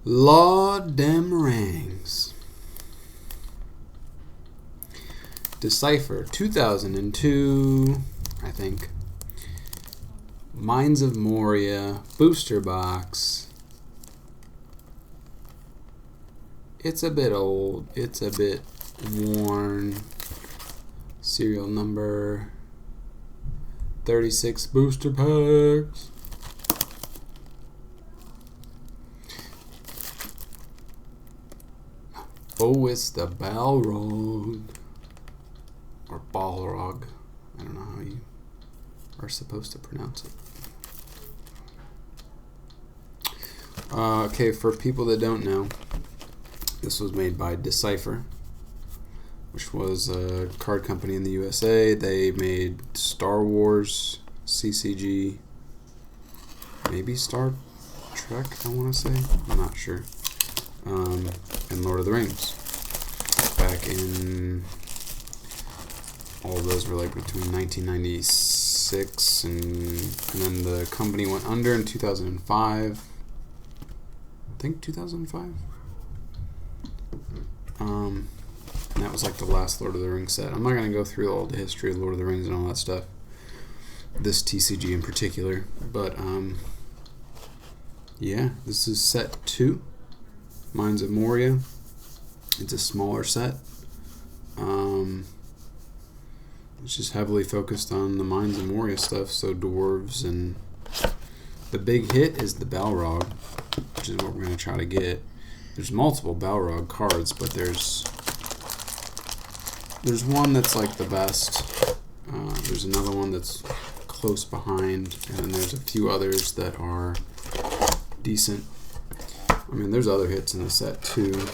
Lord damn meringues. Decipher 2002, I think. Mines of Moria booster box. It's a bit old. It's a bit worn. Serial number 36 booster packs. Oh, it's the Balrog. Or Balrog. I don't know how you are supposed to pronounce it. Okay, for people that don't know, this was made by Decipher, which was a card company in the USA. They made Star Wars, TCG, maybe Star Trek, I want to say. I'm not sure. And Lord of the Rings. Back in... all of those were like between 1996 and then the company went under in 2005. I think 2005. And that was like the last Lord of the Rings set. I'm not going to go through all the history of Lord of the Rings and all that stuff. This TCG in particular. But, yeah, this is set 2. Mines of Moria. It's a smaller set. It's just heavily focused on the Mines of Moria stuff, so dwarves, and the big hit is the Balrog, which is what we're going to try to get. There's multiple Balrog cards, but there's one that's like the best. There's another one that's close behind, and then there's a few others that are decent. I mean, there's other hits in the set too,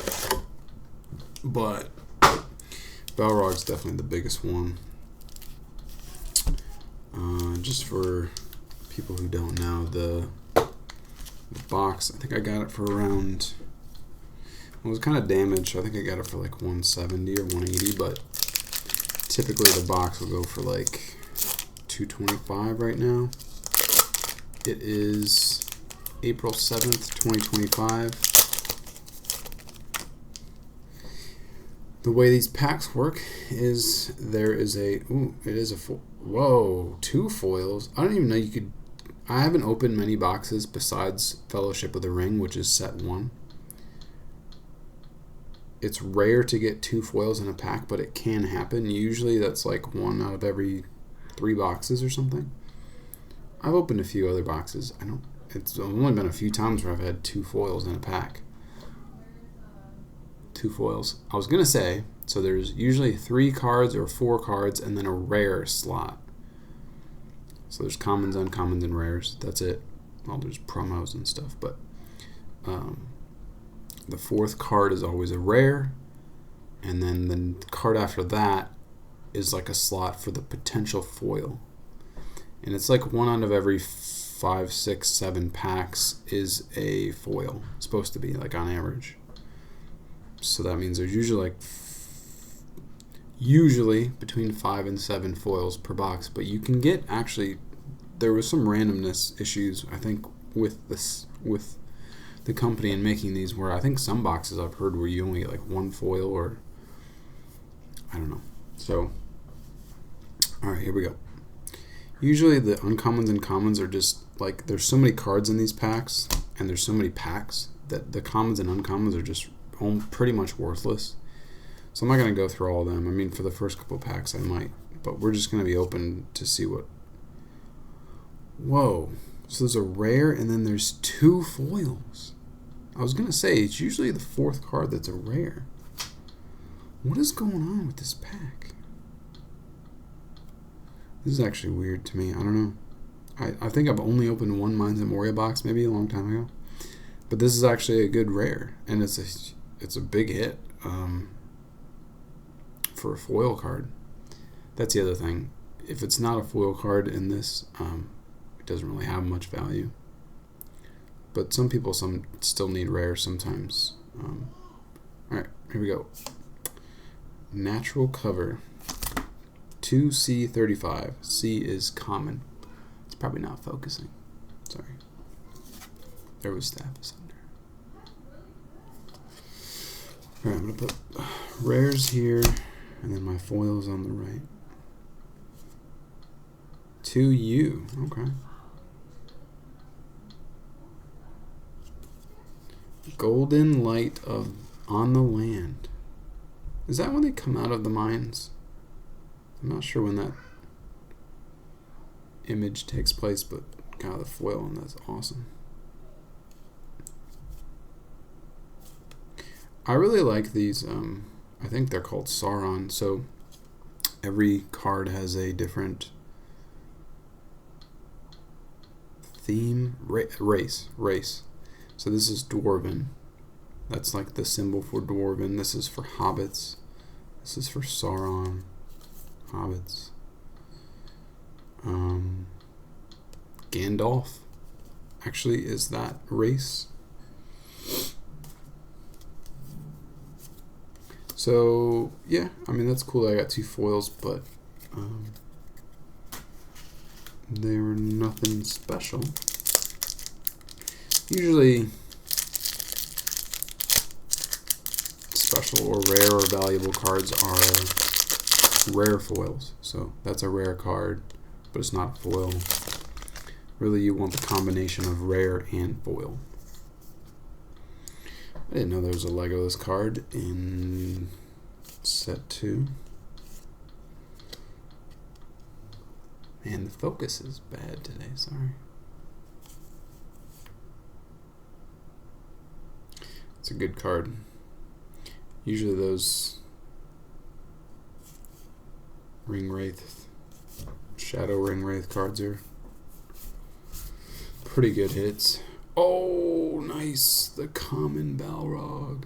but Balrog's definitely the biggest one. Just for people who don't know, the box, I think I got it for around, it was kind of damaged, so I think I got it for like 170 or 180, but typically the box will go for like 225 right now. It is April 7th, 2025. The way these packs work is there is a, whoa, 2 foils. I don't even know you could, I haven't opened many boxes besides Fellowship of the Ring, which is set 1. It's rare to get 2 foils in a pack, but it can happen. Usually that's like 1 out of every 3 boxes or something. I've opened a few other boxes. It's only been a few times where I've had 2 foils in a pack. 2 foils. I was going to say, so there's usually 3 cards or 4 cards and then a rare slot. So there's commons, uncommons, and rares. That's it. Well, there's promos and stuff, but the 4th card is always a rare, and then the card after that is like a slot for the potential foil. And it's like 1 out of every 5, 6, 7 packs is a foil. It's supposed to be, like, on average. So that means there's usually between 5 and 7 foils per box, but you can get, actually, there was some randomness issues, I think, with the company in making these, where I think some boxes I've heard where you only get like 1 foil, or I don't know. So, alright, here we go. Usually the uncommons and commons are just like, there's so many cards in these packs and there's so many packs that the commons and uncommons are just pretty much worthless. So I'm not going to go through all of them. I mean, for the first couple packs I might, but we're just going to be open to see what. Whoa, so there's a rare and then there's 2 foils. I was going to say, it's usually the 4th card that's a rare. What is going on with this pack? This is actually weird to me. I don't know. I think I've only opened 1 Mines of Moria box maybe a long time ago. But this is actually a good rare. And it's a big hit for a foil card. That's the other thing. If it's not a foil card in this, it doesn't really have much value. But some people still need rare sometimes. Alright, here we go. Natural cover. 2C35. C is common. It's probably not focusing. Sorry. There was Staffus under. Alright, I'm going to put rares here, and then my foils on the right. 2U, okay. Golden Light of On the Land. Is that when they come out of the mines? I'm not sure when that image takes place, but got the foil, and that's awesome. I really like these. I think they're called Sauron. So every card has a different theme, race. So this is Dwarven. That's like the symbol for Dwarven. This is for Hobbits. This is for Sauron. Hobbits. Gandalf actually is that race. So yeah, I mean that's cool. I got 2 foils, but they were nothing special. Usually special or rare or valuable cards are rare foils. So that's a rare card, but it's not a foil. Really, you want the combination of rare and foil. I didn't know there was a Legolas card in set 2. Man, the focus is bad today, sorry. It's a good card. Usually those Ring Wraith, Shadow Ring Wraith cards are pretty good hits. Oh, nice. The common Balrog.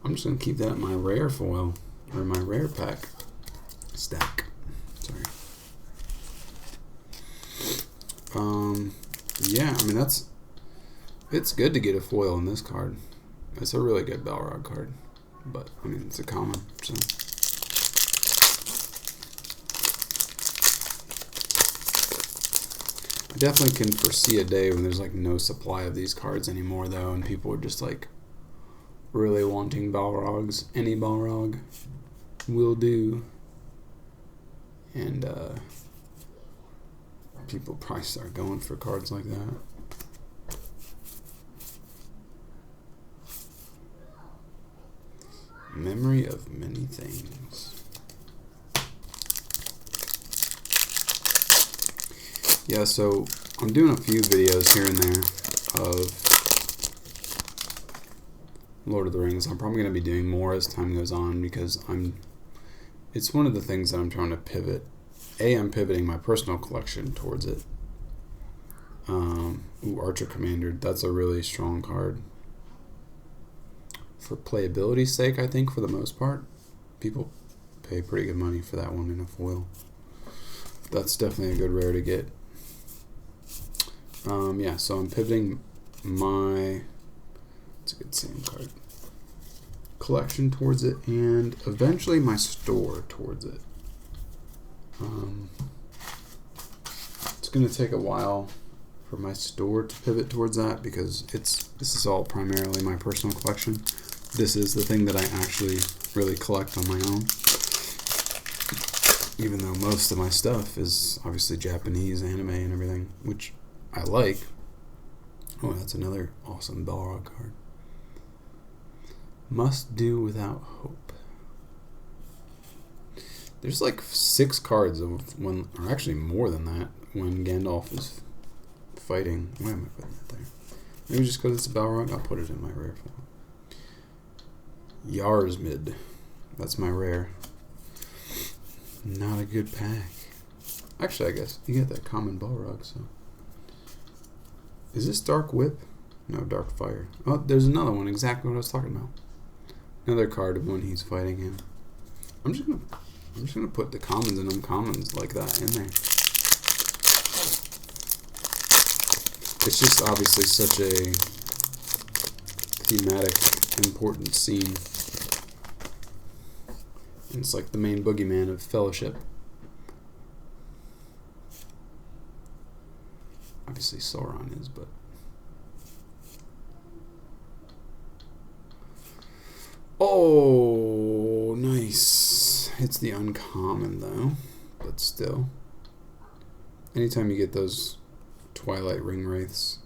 I'm just going to keep that in my rare foil, or my rare pack stack. Sorry. Yeah, I mean, it's good to get a foil in this card. It's a really good Balrog card. But, I mean, it's a common, so. I definitely can foresee a day when there's like no supply of these cards anymore though, and people are just like really wanting Balrogs. Any Balrog will do. And people probably start going for cards like that. Memory of Many Things. Yeah, so I'm doing a few videos here and there of Lord of the Rings. I'm probably going to be doing more as time goes on because it's one of the things that I'm trying to pivot. I'm pivoting my personal collection towards it. Archer Commander, that's a really strong card. For playability's sake, I think, for the most part, people pay pretty good money for that one in a foil. That's definitely a good rare to get. Yeah, so I'm pivoting my, it's a good same card, collection towards it, and eventually my store towards it. It's going to take a while for my store to pivot towards that because this is all primarily my personal collection. This is the thing that I actually really collect on my own. Even though most of my stuff is obviously Japanese anime and everything, which I like. Oh, that's another awesome Balrog card. Must Do Without Hope. There's like 6 cards of when, or actually more than that, when Gandalf is fighting. Why am I putting that there? Maybe just because it's a Balrog, I'll put it in my rare form. Yarsmid. That's my rare. Not a good pack. Actually, I guess you get that common Balrog, so. Is this Dark Whip? No, Dark Fire. Oh, there's another one, exactly what I was talking about. Another card of when he's fighting him. I'm just gonna put the commons and uncommons like that in there. It's just obviously such a thematic, important scene. And it's like the main boogeyman of Fellowship. Obviously Sauron is, but Oh, nice. It's the uncommon, though. But still. Anytime you get those Twilight Ring Wraiths,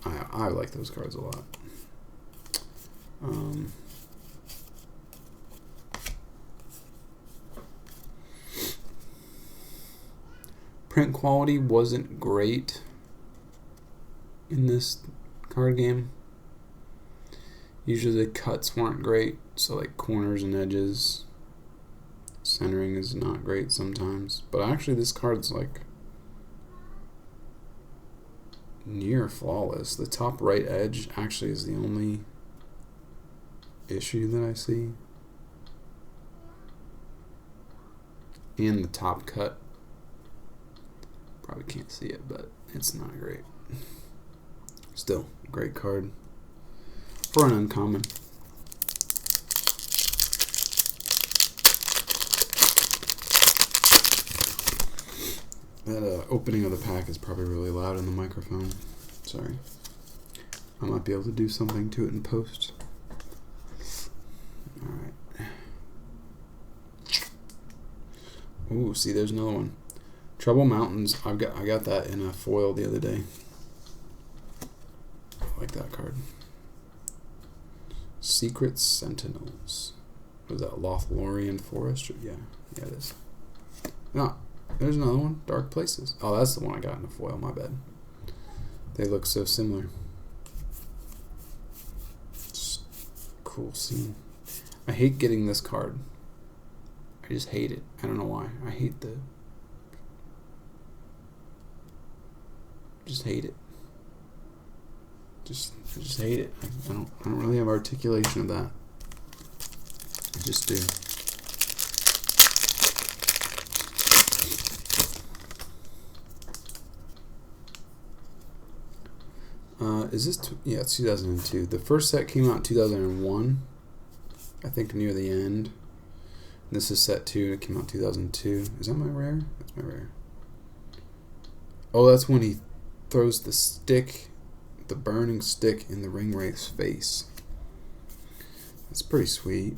I like those cards a lot. Print quality wasn't great in this card game. Usually the cuts weren't great, so like corners and edges. Centering is not great sometimes. But actually this card's like near flawless. The top right edge actually is the only issue that I see. And the top cut. Probably can't see it, but it's not great. Still, great card for an uncommon. That opening of the pack is probably really loud in the microphone. Sorry. I might be able to do something to it in post. Alright. Ooh, see, there's another one. Trouble Mountains. I got that in a foil the other day. I like that card. Secret Sentinels. Was that Lothlorien Forest? Yeah, it is. No, there's another one. Dark Places. Oh, that's the one I got in a foil. My bad. They look so similar. Just cool scene. I hate getting this card. I just hate it. I don't know why. I hate the... Just hate it. I just hate it. I don't really have articulation of that. I just do. Is this? Yeah, it's 2002. The first set came out in 2001. I think near the end. This is set 2. It came out in 2002. Is that my rare? That's my rare. Oh, that's when he throws the stick, the burning stick, in the Ring Wraith's face. That's pretty sweet.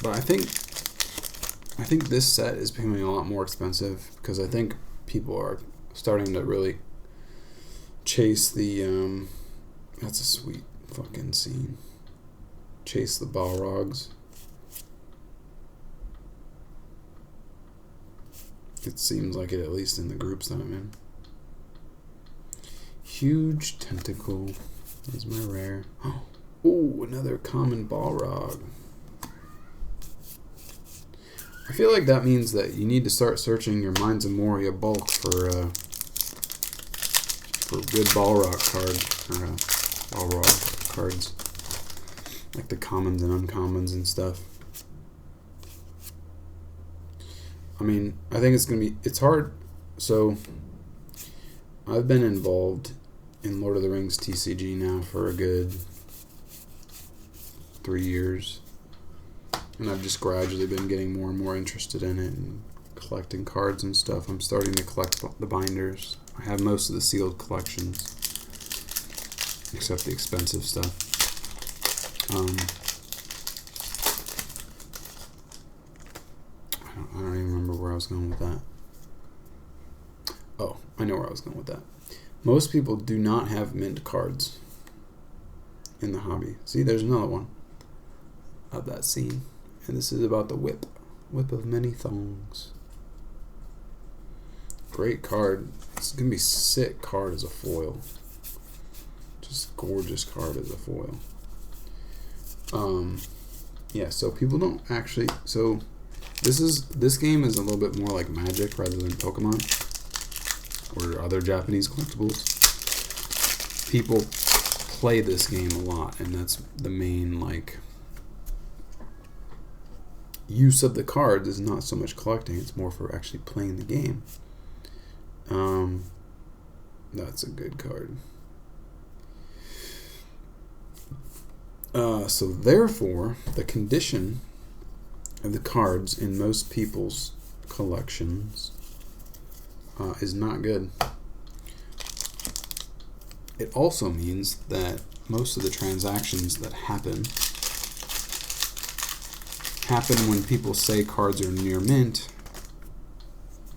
But I think this set is becoming a lot more expensive because I think people are starting to really chase the that's a sweet fucking scene. Chase the Balrogs. It seems like it, at least in the groups that I'm in. Huge Tentacle is my rare. Oh, another common Balrog. I feel like that means that you need to start searching your Mines of Moria bulk for good Balrog Balrog cards. Like the commons and uncommons and stuff. I mean, I think it's hard. So, I've been involved in Lord of the Rings TCG now for a good 3 years. And I've just gradually been getting more and more interested in it and collecting cards and stuff. I'm starting to collect the binders. I have most of the sealed collections, except the expensive stuff. I don't even remember where I was going with that. Oh, I know where I was going with that. Most people do not have mint cards in the hobby. See, there's another one of that scene. And this is about the whip. Whip of many thongs. Great card. It's going to be sick card as a foil. Just gorgeous card as a foil. Yeah, so people don't actually... So, this game is a little bit more like Magic rather than Pokemon. Or other Japanese collectibles. People play this game a lot, and that's the main, like... use of the cards is not so much collecting, it's more for actually playing the game. That's a good card. So therefore, the condition of the cards in most people's collections is not good. It also means that most of the transactions that happen when people say cards are near mint,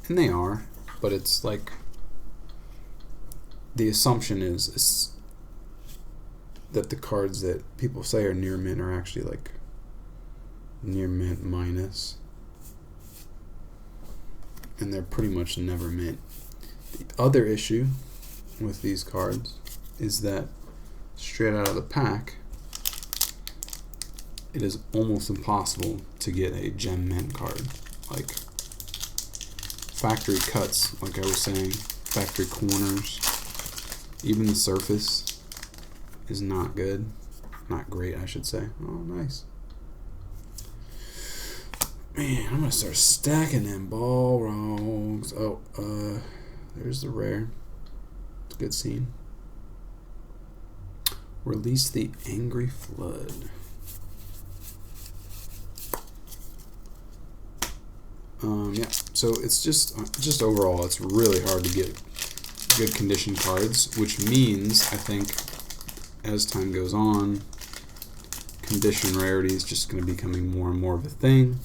and they are, but it's like the assumption is that the cards that people say are near mint are actually like near mint minus, and they're pretty much never mint. The other issue with these cards is that straight out of the pack, it is almost impossible to get a gem mint card. Like factory cuts, like I was saying, factory corners, even the surface is not good. Not great, I should say. Oh, nice. Man, I'm gonna start stacking them Balrogs. Oh, there's the rare. It's a good scene. Release the Angry Flood. Yeah, so it's just overall, it's really hard to get good condition cards, which means, I think, as time goes on, condition rarity is just going to be becoming more and more of a thing.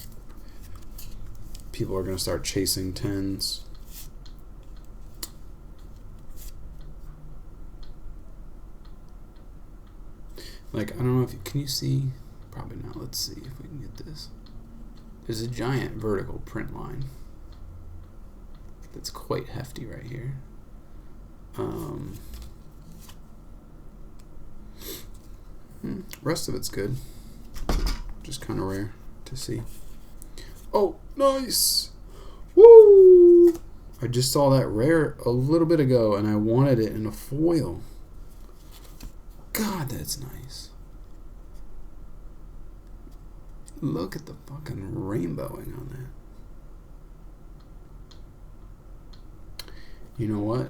People are going to start chasing 10s. Like, I don't know if you, can you see? Probably not. Let's see if we can get this. There's a giant vertical print line that's quite hefty right here. Rest of it's good. Just kind of rare to see. Oh, nice! Woo! I just saw that rare a little bit ago, and I wanted it in a foil. God, that's nice. Look at the fucking rainbowing on that. You know what?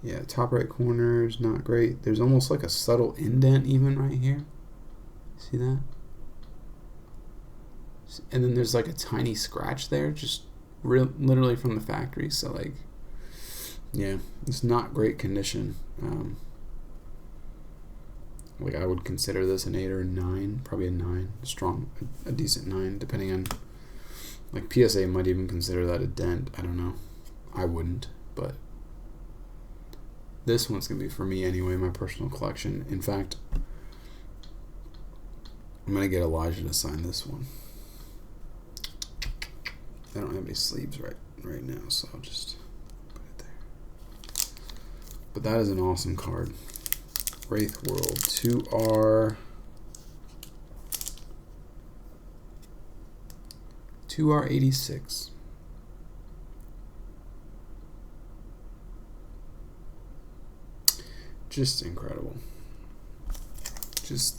Yeah, top right corner is not great. There's almost like a subtle indent even right here. See that? And then there's like a tiny scratch there, just literally from the factory. So like, yeah, it's not great condition. Like I would consider this an 8 or a 9, probably a 9, a decent 9, depending on, like PSA might even consider that a dent. I don't know. I wouldn't, but this one's gonna be for me anyway, my personal collection. In fact, I'm gonna get Elijah to sign this one. I don't have any sleeves right now, so I'll just put it there. But that is an awesome card. Wraith World 2R 2R86. Just incredible. Just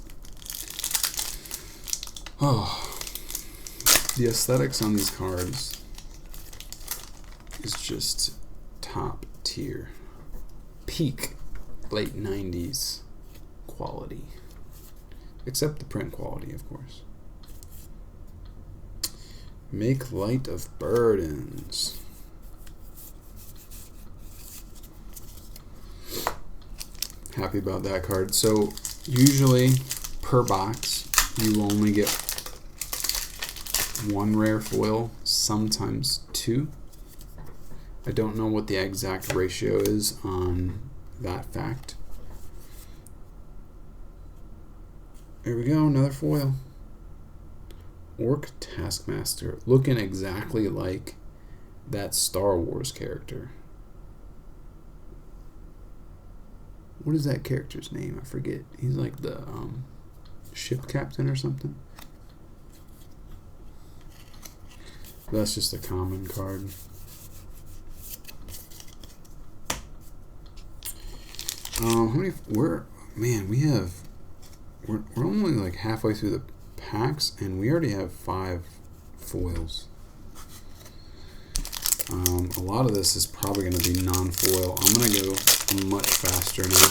the aesthetics on these cards is just top tier. Peak late 90s quality. Except the print quality, of course. Make light of burdens. Happy about that card. So usually per box you only get one rare foil, sometimes two. I don't know what the exact ratio is on that fact. There we go, another foil. Orc Taskmaster, looking exactly like that Star Wars character. What is that character's name? I forget. He's like the ship captain or something. That's just a common card. How many? We're only like halfway through the packs, and we already have 5 foils. A lot of this is probably going to be non-foil. I'm going to go much faster now.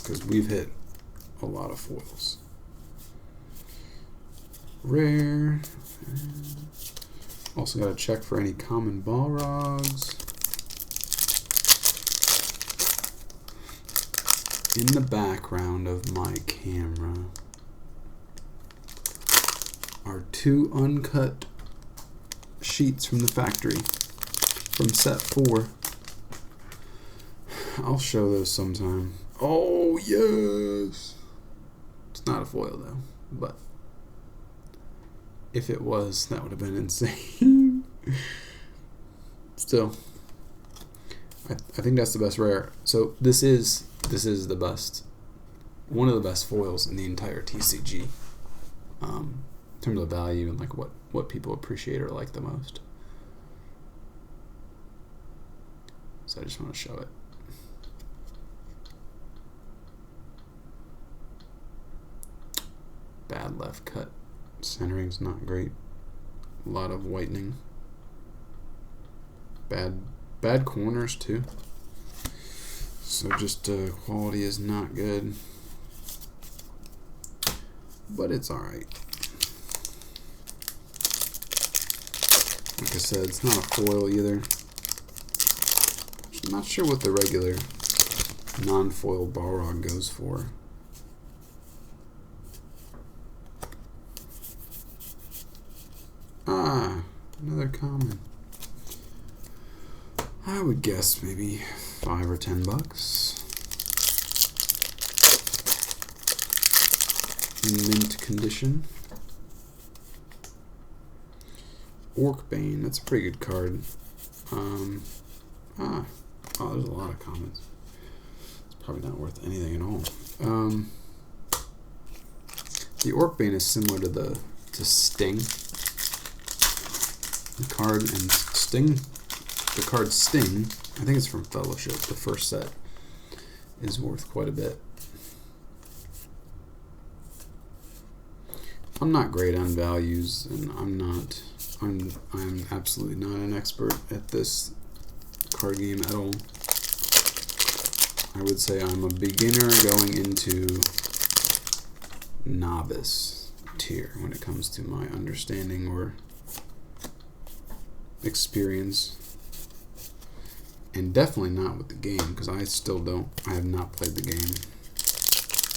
because we've hit a lot of foils. Rare. Also got to check for any common Balrogs. In the background of my camera are 2 uncut sheets from the factory from set 4. I'll show those sometime. Oh yes! It's not a foil though, but if it was, that would have been insane. Still, I think that's the best rare. So this is the best, one of the best foils in the entire TCG, in terms of value and like what people appreciate or like the most. So I just want to show it. Bad left cut. Centering's not great. A lot of whitening. Bad corners too. So just quality is not good. But it's alright. Like I said, it's not a foil either. I'm not sure what the regular non-foil Balrog goes for. Ah, another common. I would guess maybe $5 or $10. In mint condition. Orcbane, that's a pretty good card. Oh, there's a lot of commons. It's probably not worth anything at all. The Orcbane is similar to Sting. The card and Sting. The card Sting, I think it's from Fellowship, the first set, is worth quite a bit. I'm not great on values, and I'm absolutely not an expert at this card game at all. I would say I'm a beginner going into novice tier when it comes to my understanding or experience. And definitely not with the game, because I have not played the game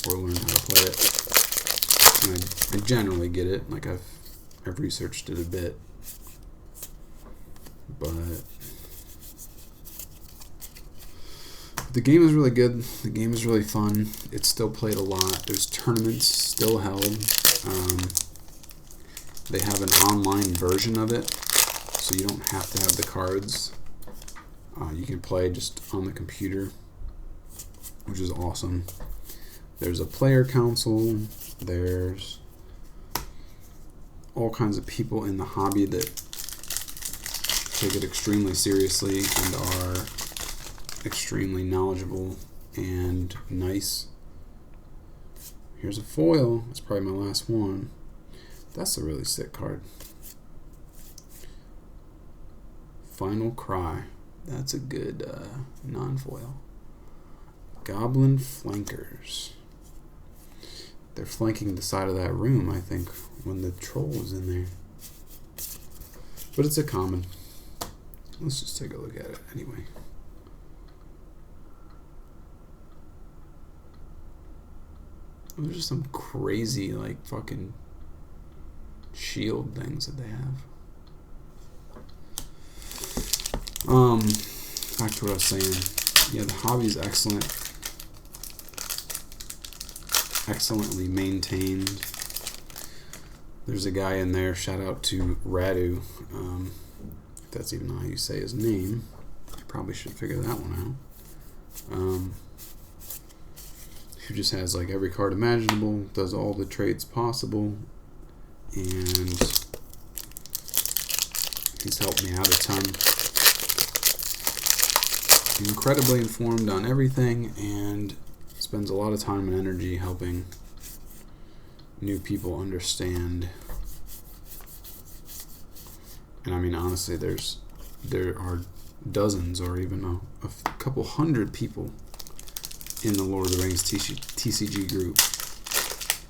or learned how to play it. And I generally get it, like I've researched it a bit, but the game is really good. The game is really fun. It's still played a lot. There's tournaments still held. They have an online version of it, so you don't have to have the cards. You can play just on the computer, which is awesome. There's a player council. There's all kinds of people in the hobby that take it extremely seriously and are extremely knowledgeable and nice. Here's a foil. It's probably my last one. That's a really sick card. Final Cry. That's a good non-foil. Goblin Flankers. They're flanking the side of that room, I think, when the troll was in there. But it's a common. Let's just take a look at it anyway. There's just some crazy, like, fucking shield things that they have. Back to what I was saying. Yeah, the hobby is excellent. Excellently maintained. There's a guy in there, shout out to Radu. If that's even how you say his name. I probably should figure that one out. Who just has like every card imaginable, does all the trades possible, and he's helped me out a ton. Incredibly informed on everything and spends a lot of time and energy helping new people understand. And I mean, honestly, there are dozens or even a couple hundred people in the Lord of the Rings TCG group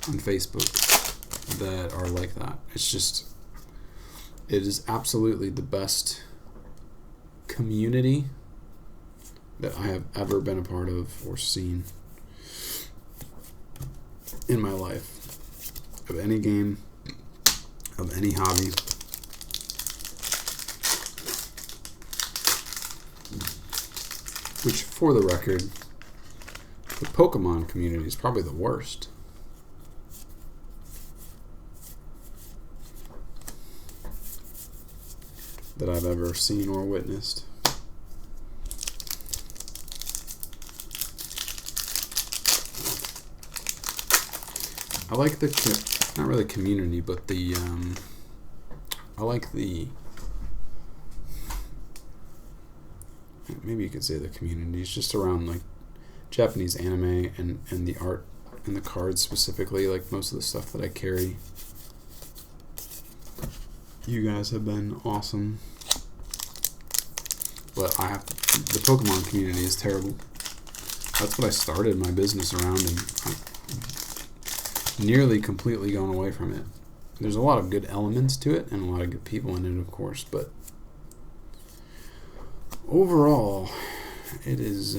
on Facebook that are like that. It's just, it is absolutely the best community that I have ever been a part of or seen in my life, of any game, of any hobby. Which, for the record, the Pokemon community is probably the worst. That I've ever seen or witnessed. I like the, not really community, but the, I like the, maybe you could say the community is just around like Japanese anime and the art and the cards specifically, like most of the stuff that I carry. You guys have been awesome. But the Pokemon community is terrible. That's what I started my business around, and I've nearly completely gone away from it. There's a lot of good elements to it and a lot of good people in it, of course, but overall, it is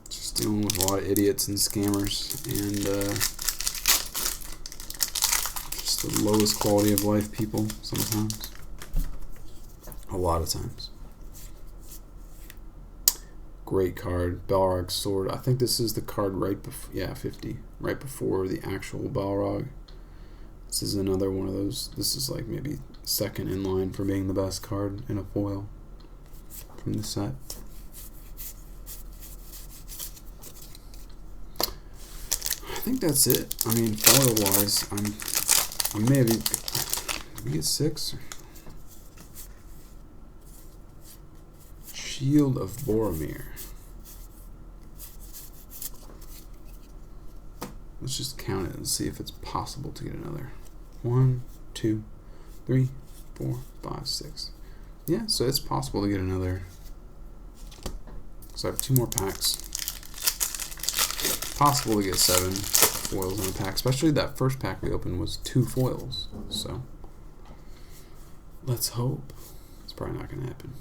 just dealing with a lot of idiots and scammers and just the lowest quality of life people sometimes. A lot of times. Great card, Balrog's Sword. I think this is the card right before, yeah, 50, right before the actual Balrog. This is another one of those. This is like maybe second in line for being the best card in a foil from the set. I think that's it. I mean, foil wise, I may have, did we get 6? Shield of Boromir. Let's just count it and see if it's possible to get another. 1, 2, 3, 4, 5, 6. Yeah, so it's possible to get another. So I have 2 more packs. Possible to get 7 foils in a pack, especially that first pack we opened was 2 foils. So let's hope. It's probably not going to happen.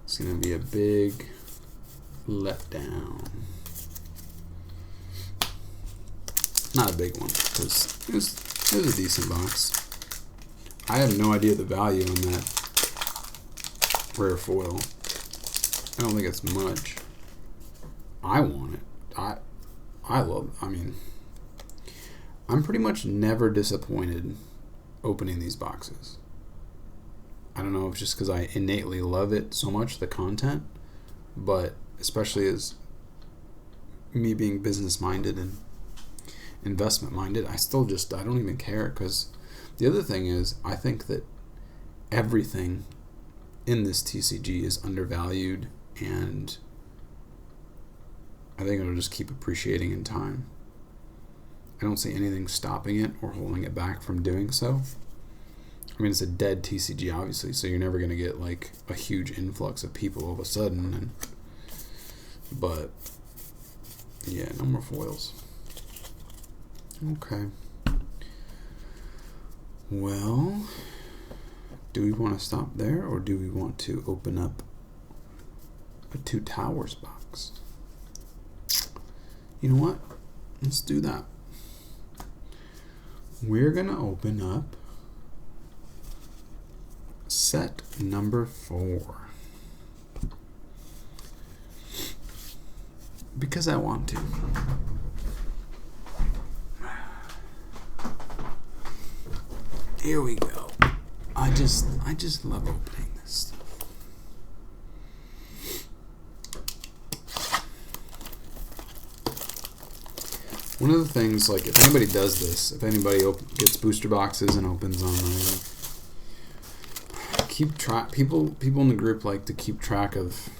It's going to be a big letdown. Not a big one, because it was a decent box. I have no idea the value on that rare foil. I don't think it's much. I want it. I love it. I mean, I'm pretty much never disappointed opening these boxes. I don't know if it's just because I innately love it so much, the content, but especially as me being business minded and investment minded, I don't even care, because the other thing is, I think that everything in this TCG is undervalued, and I think it'll just keep appreciating in time. I don't see anything stopping it or holding it back from doing so. I mean, it's a dead TCG, obviously, so you're never going to get like a huge influx of people all of a sudden. But yeah, no more foils. Okay. Well, do we want to stop there, or do we want to open up a 2 Towers box? You know what? Let's do that. We're going to open up set number 4. Because I want to. Here we go. I just love opening this stuff. One of the things, like, if anybody does this, if anybody gets booster boxes and opens on them, keep track. People in the group like to keep track of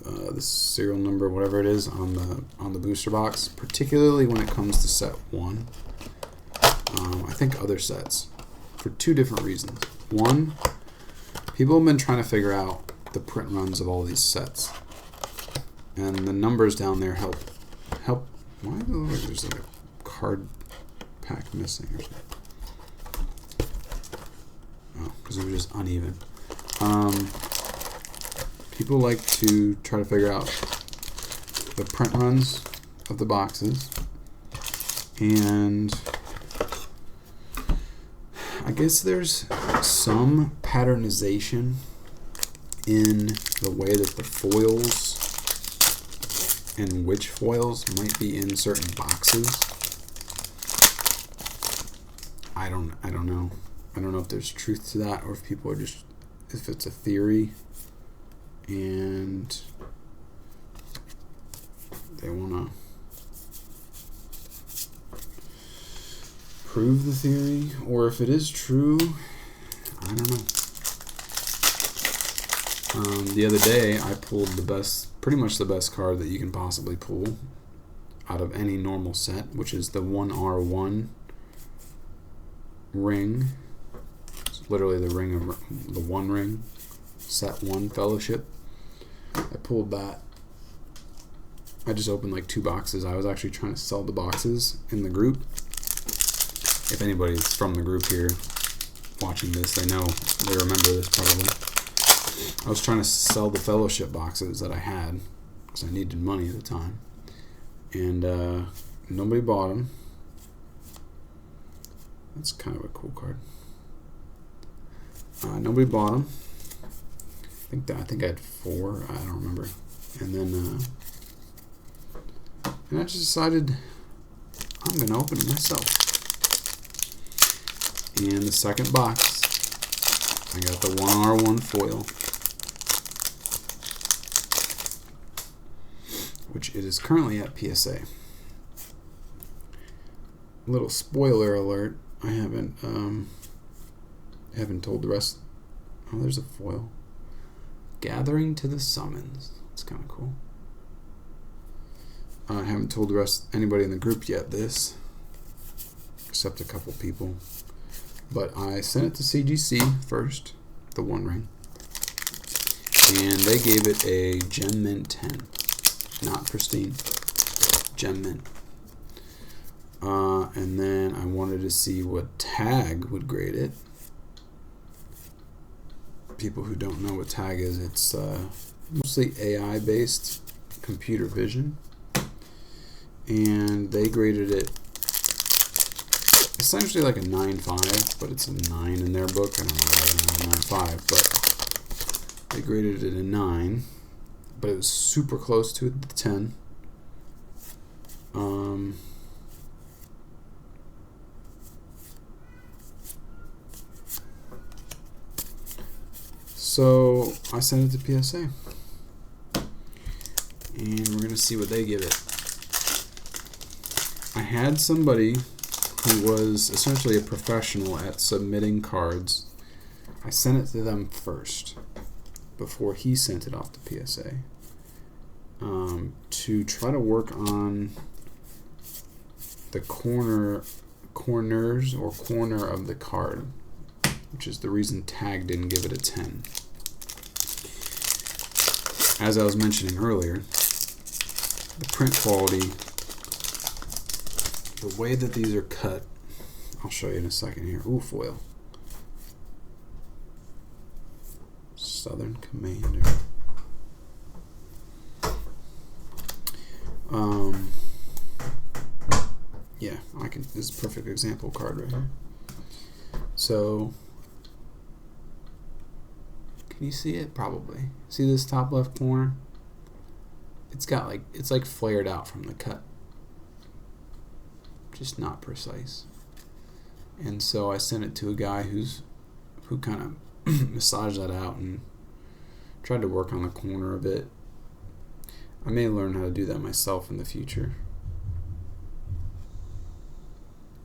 the serial number, whatever it is, on the booster box, particularly when it comes to set 1. I think other sets, for 2 different reasons. One, people have been trying to figure out the print runs of all these sets. And the numbers down there help. Why do it look like there's like a card pack missing or something? Oh, because it was just uneven. People like to try to figure out the print runs of the boxes, and I guess there's some patternization in the way that the foils and which foils might be in certain boxes. I don't know. I don't know if there's truth to that, or if people are just, if it's a theory and they want to prove the theory, or if it is true, I don't know. The other day I pulled pretty much the best card that you can possibly pull out of any normal set, which is the 1R1 ring. It's literally the ring of the One Ring, set 1 fellowship. I pulled that. I just opened like 2 boxes. I was actually trying to sell the boxes in the group. If anybody's from the group here watching this, they remember this probably. I was trying to sell the fellowship boxes that I had because I needed money at the time, and nobody bought them. That's kind of a cool card. Nobody bought them. I think I had 4. I don't remember. And then and I just decided I'm gonna open it myself. And the second box, I got the 1R1 foil, which it is currently at PSA. Little spoiler alert, I haven't told the rest. Oh, there's a foil. Gathering to the Summons. It's kind of cool. I haven't told anybody in the group yet this, except a couple people. But I sent it to CGC first, the One Ring, and they gave it a Gem Mint 10, not pristine, Gem Mint. And then I wanted to see what tag would grade it. People who don't know what tag is, it's mostly AI based computer vision, and they graded it essentially like a 9.5, but it's a 9 in their book. I don't know why it's 9.5, but they graded it a 9, but it was super close to the 10. So I sent it to PSA, and we're gonna see what they give it. I had somebody who was essentially a professional at submitting cards. I sent it to them first before he sent it off to PSA to try to work on the corner of the card, which is the reason tag didn't give it a 10. As I was mentioning earlier, the print quality, the way that these are cut, I'll show you in a second here. Ooh, foil. Southern Commander. Yeah, this is a perfect example card right here. So, can you see it? Probably. See this top left corner? It's like flared out from the cut. Just not precise. And so I sent it to a guy who kind of massaged that out and tried to work on the corner a bit. I may learn how to do that myself in the future.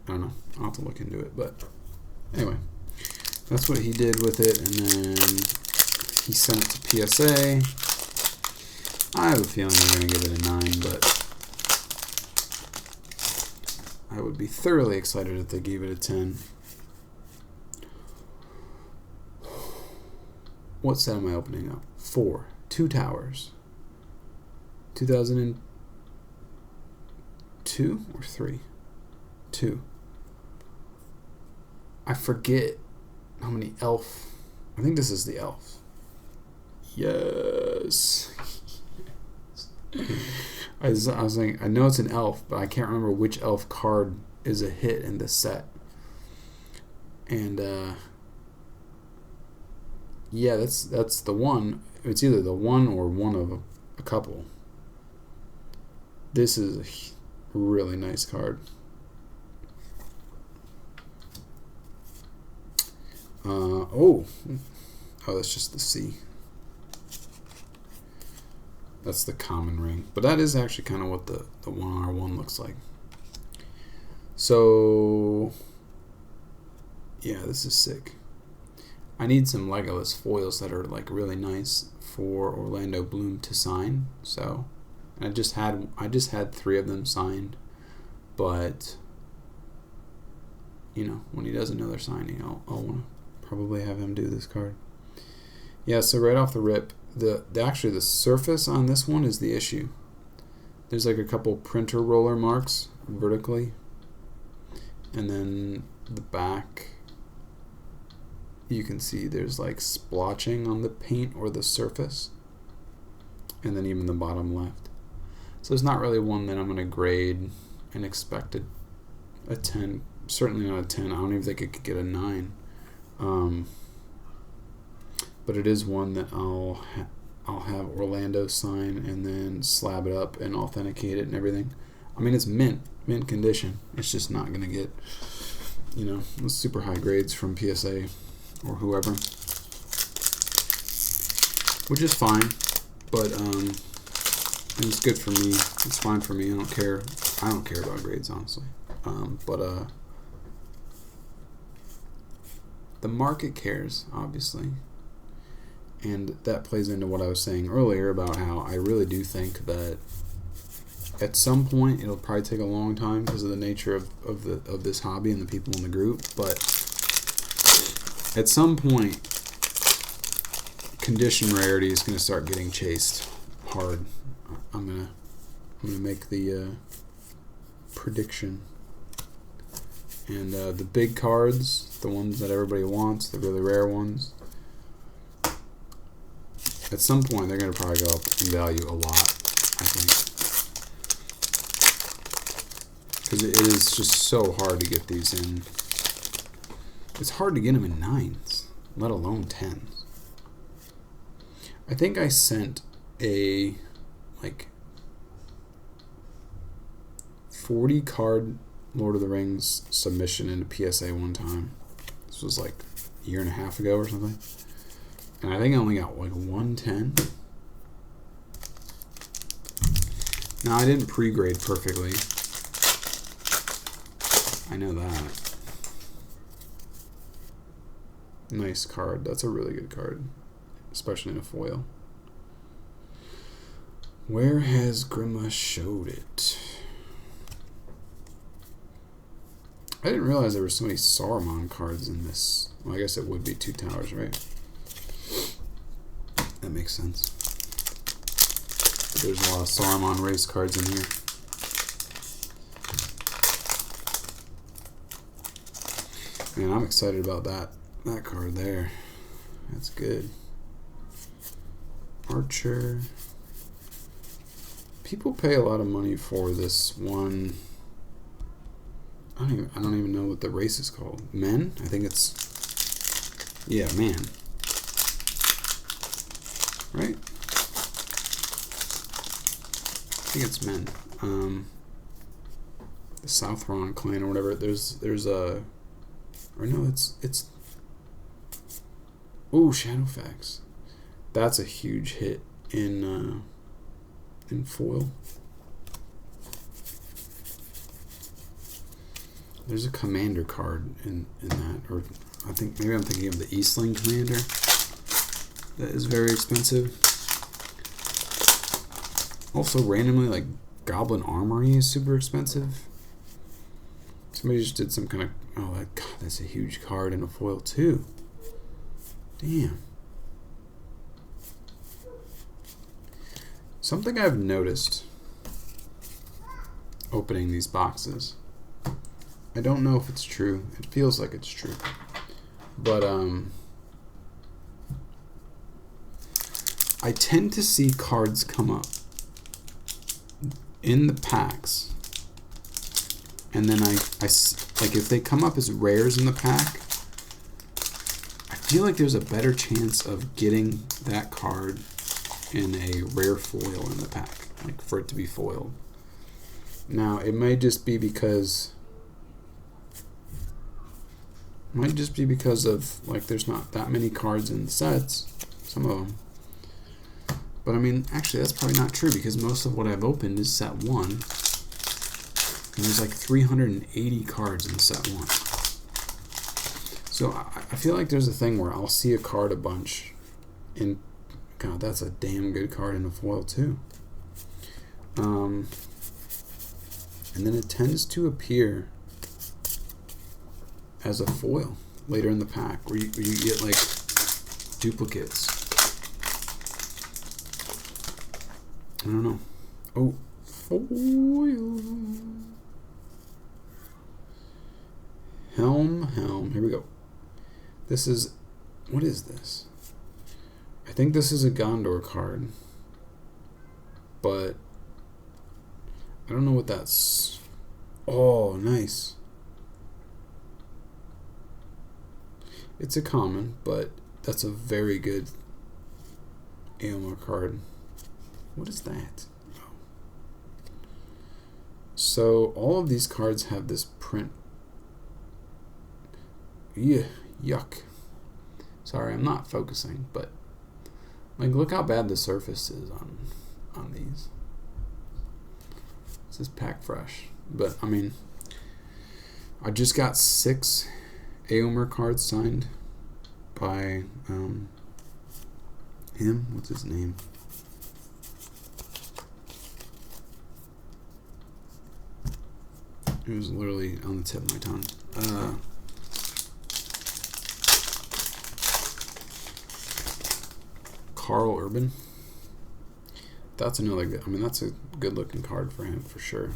I don't know. I'll have to look into it. But anyway, that's what he did with it. And then he sent it to PSA. I have a feeling they're going to give it a 9, but I would be thoroughly excited if they gave it a 10. what set am I opening up? 4. 2 Towers. 2002 or 3? 2. I forget how many elf. I think this is the elf. Yes. I was like, I know it's an elf, but I can't remember which elf card is a hit in this set. And yeah, that's the one. It's either the one or one of a couple. This is a really nice card. Oh, that's just the C. That's the common ring. But that is actually kind of what the 1R1 looks like. So, yeah, this is sick. I need some Legolas foils that are like really nice for Orlando Bloom to sign. So, I just had 3 of them signed, but you know, when he does another signing, I'll want to probably have him do this card. Yeah, so right off the rip, actually the surface on this one is the issue. There's like a couple printer roller marks vertically, and then the back, you can see there's like splotching on the paint or the surface, and then even the bottom left. So it's not really one that I'm going to grade and expect a 10. Certainly not a 10. I don't even think it could get a 9. But it is one that I'll have Orlando sign and then slab it up and authenticate it and everything. I mean, it's mint condition. It's just not going to get, you know, super high grades from PSA or whoever, which is fine. But it's good for me. It's fine for me. I don't care about grades, honestly. But the market cares, obviously. And that plays into what I was saying earlier about how I really do think that at some point it'll probably take a long time because of the nature of this hobby and the people in the group, but at some point condition rarity is going to start getting chased hard. I'm gonna make the prediction. And the big cards, the ones that everybody wants, the really rare ones, at some point they're going to probably go up in value a lot, I think. Because it is just so hard to get these in. It's hard to get them in 9s, let alone 10s. I think I sent a, like, 40 card Lord of the Rings submission into PSA one time. This was like a year and a half ago or something. And I think I only got like 110. Now, I didn't pre-grade perfectly. I know that. Nice card. That's a really good card, especially in a foil. Where has Grima showed it? I didn't realize there were so many Saruman cards in this. Well, I guess it would be 2 Towers, right? That makes sense. But there's a lot of Saruman race cards in here. Man, I'm excited about that card there. That's good. Archer. People pay a lot of money for this one. I don't even know what the race is called. Men? I think it's, yeah, man. Right? I think it's men. The Southron clan or whatever. There's a, or no, it's. Ooh, Shadowfax. That's a huge hit in foil. There's a commander card in that, or I think maybe I'm thinking of the Eastling commander. That is very expensive. Also, randomly, like Goblin Armory is super expensive. Somebody just did some kind of, oh, God, that's a huge card in a foil too. Damn. Something I've noticed opening these boxes, I don't know if it's true. It feels like it's true. But I tend to see cards come up in the packs, and then I like if they come up as rares in the pack, I feel like there's a better chance of getting that card in a rare foil in the pack, like for it to be foiled. Now it might just be because of like there's not that many cards in sets, some of them. But I mean, actually that's probably not true because most of what I've opened is set 1. And there's like 380 cards in set 1. So I feel like there's a thing where I'll see a card a bunch and God, that's a damn good card in a foil too. And then it tends to appear as a foil later in the pack where you get like duplicates. I don't know. Oh, foil. Helm. Here we go. This is, what is this? I think this is a Gondor card, but I don't know what that's. Oh, nice. It's a common, but that's a very good Aylmer card. What is that? Oh. So all of these cards have this print. Yeah, yuck. Sorry, I'm not focusing, but like look how bad the surface is on these. This is pack fresh, but I mean, I just got 6 Aylmer cards signed by him. What's his name? It was literally on the tip of my tongue. Carl Urban. That's another good. I mean, that's a good-looking card for him for sure.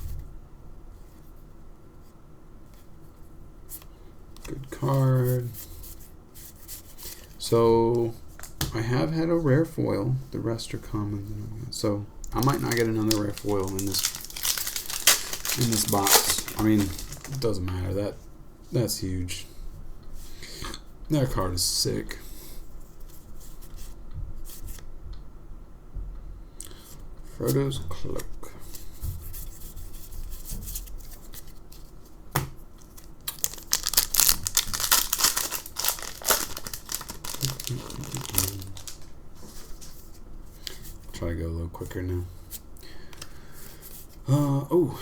Good card. So I have had a rare foil. The rest are common. So I might not get another rare foil in this box. I mean, it doesn't matter. That's huge. That card is sick. Frodo's Cloak. Try to go a little quicker now. Oh.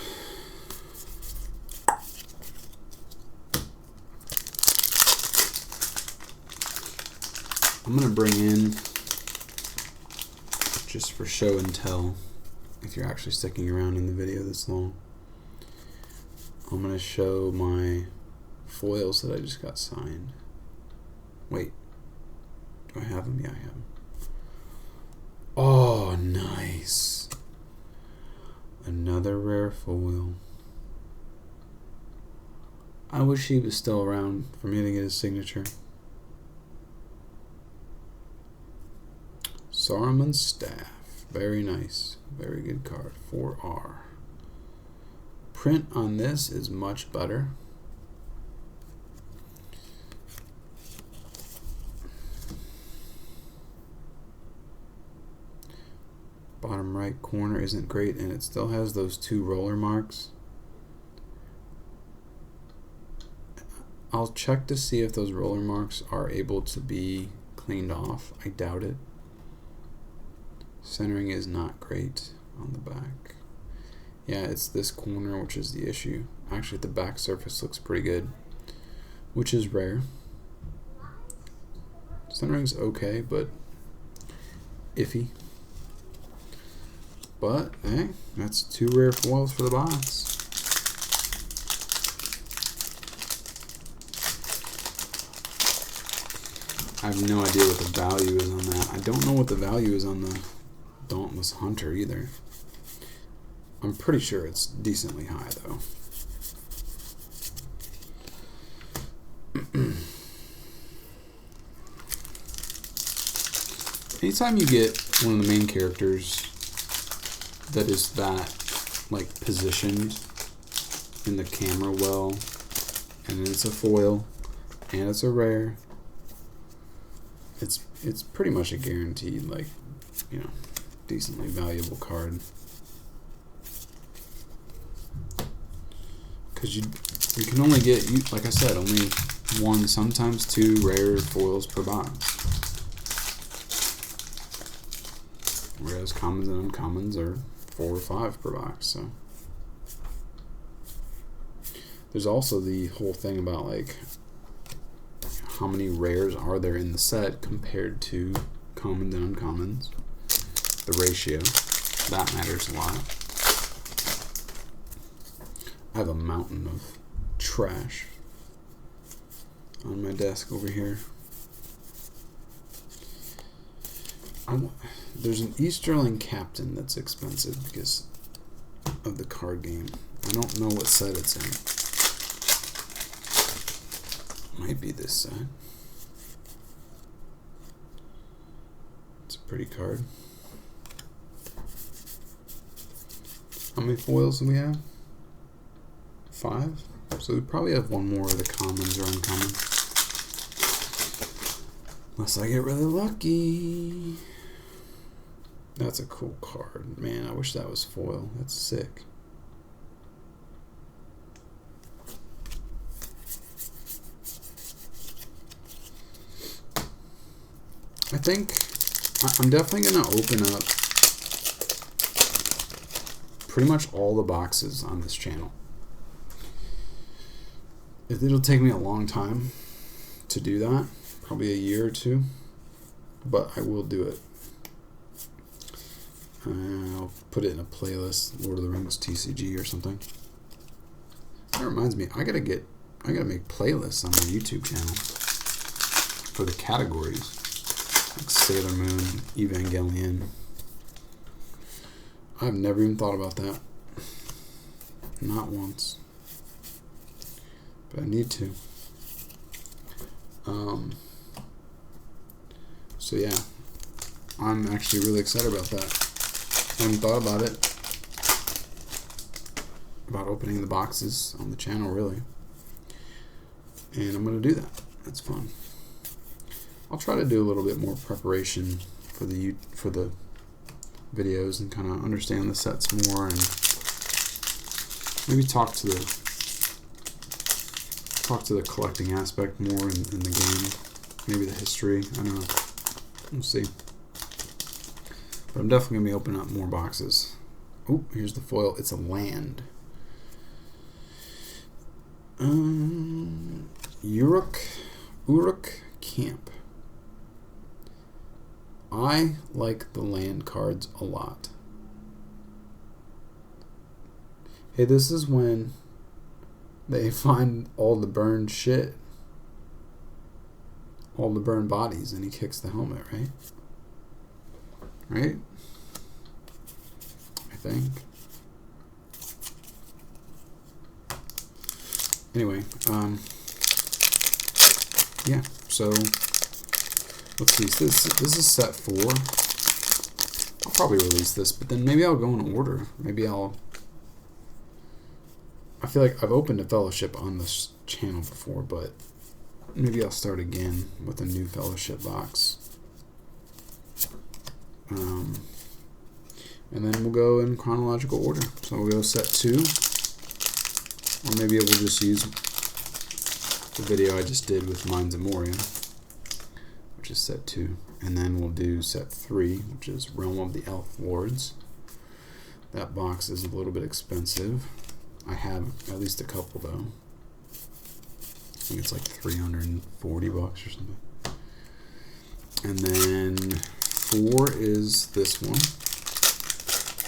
I'm going to bring in, just for show and tell, if you're actually sticking around in the video this long, I'm going to show my foils that I just got signed. Wait, do I have them? Yeah, I have them. Oh, nice. Another rare foil. I wish he was still around for me to get his signature. Saruman's Staff. Very nice. Very good card. 4R. Print on this is much better. Bottom right corner isn't great, and it still has those 2 roller marks. I'll check to see if those roller marks are able to be cleaned off. I doubt it. Centering is not great on the back. Yeah, it's this corner which is the issue. Actually, the back surface looks pretty good, which is rare. Centering's okay, but iffy. But, hey, that's 2 rare foils for the box. I have no idea what the value is on that. I don't know what the value is on the Dauntless Hunter either. I'm pretty sure it's decently high though. Anytime you get one of the main characters that is that like positioned in the camera well, and it's a foil and it's a rare, it's pretty much a guaranteed, like, you know, decently valuable card. Because you can only get, like I said, only one, sometimes two rare foils per box. Whereas commons and uncommons are 4 or 5 per box. So there's also the whole thing about like how many rares are there in the set compared to commons and uncommons. The ratio, that matters a lot. I have a mountain of trash on my desk over here. There's an Easterling Captain that's expensive because of the card game. I don't know what set it's in. Might be this set. It's a pretty card. How many foils do we have? 5? So we probably have one more of the commons or uncommons. Unless I get really lucky. That's a cool card. Man, I wish that was foil. That's sick. I think I'm definitely going to open up pretty much all the boxes on this channel. It'll take me a long time to do that. Probably a year or two. But I will do it. I'll put it in a playlist, Lord of the Rings TCG or something. That reminds me, I gotta make playlists on my YouTube channel for the categories, like Sailor Moon, Evangelion. I've never even thought about that, not once, but I need to. So yeah, I'm actually really excited about that. I haven't thought about it, about opening the boxes on the channel, really. And I'm going to do that. That's fun. I'll try to do a little bit more preparation for the videos and kind of understand the sets more, and maybe talk to the collecting aspect more in the game. Maybe the history. I don't know. We'll see. But I'm definitely going to be opening up more boxes. Oh, here's the foil. It's a land. Uruk Camp. I like the land cards a lot. Hey, this is when they find all the burned shit. All the burned bodies, and he kicks the helmet, right? Right? I think. Anyway, yeah, so let's see. This is set 4. I'll probably release this, but then maybe I'll go in order. I feel like I've opened a Fellowship on this channel before, but maybe I'll start again with a new Fellowship box. And then we'll go in chronological order. So we'll go set 2. Or maybe we'll just use the video I just did with Mines of Moria, which is set 2. And then we'll do set 3, which is Realm of the Elf Lords. That box is a little bit expensive. I have at least a couple though. I think it's like 340 bucks or something. And then 4 is this one.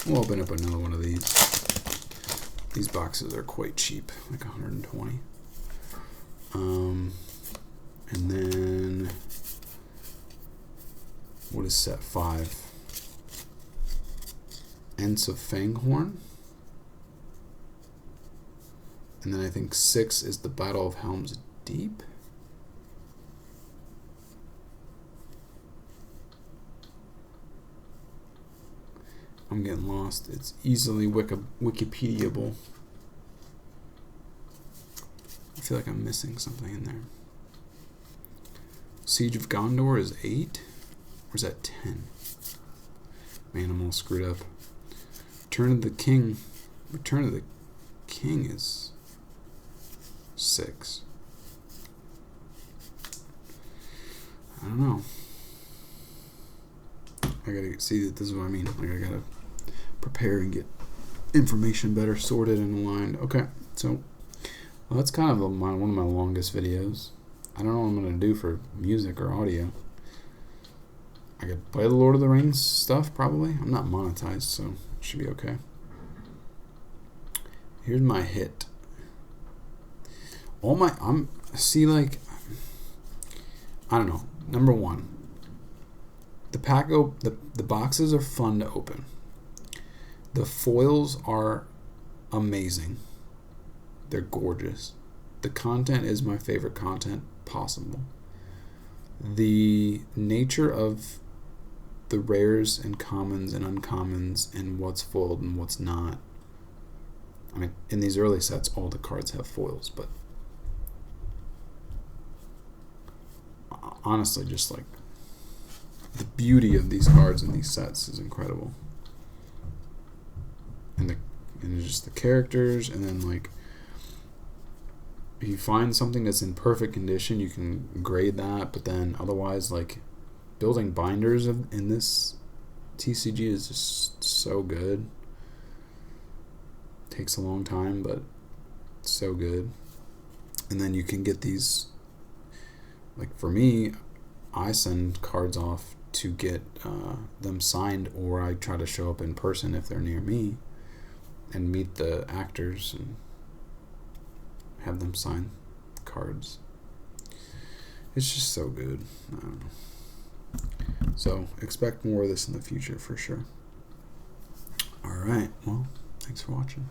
We'll open up another one of these. These boxes are quite cheap, like 120. And then what is set 5? Ents of Fanghorn. And then I think 6 is the Battle of Helm's Deep. I'm getting lost. It's easily Wikipediable. I feel like I'm missing something in there. Siege of Gondor is 8? Or is that 10? Man, I'm all screwed up. Return of the King is 6. I don't know. I gotta see that this is what I mean. Like, I gotta prepare and get information better sorted and aligned. Okay, so well, that's kind of one of my longest videos. I don't know what I'm gonna do for music or audio. I could play the Lord of the Rings stuff probably. I'm not monetized, so it should be okay. Here's my hit. See, like, I don't know. Number 1, the boxes are fun to open. The foils are amazing. They're gorgeous. The content is my favorite content possible. The nature of the rares and commons and uncommons and what's foiled and what's not. I mean, in these early sets, all the cards have foils, but honestly, just like the beauty of these cards in these sets is incredible. And just the characters, and then like if you find something that's in perfect condition, you can grade that, but then otherwise, like, building binders in this TCG is just so good. Takes a long time, but it's so good. And then you can get these, like for me, I send cards off to get them signed, or I try to show up in person if they're near me and meet the actors and have them sign cards. It's just so good. I don't know. So expect more of this in the future for sure. Alright, well, thanks for watching.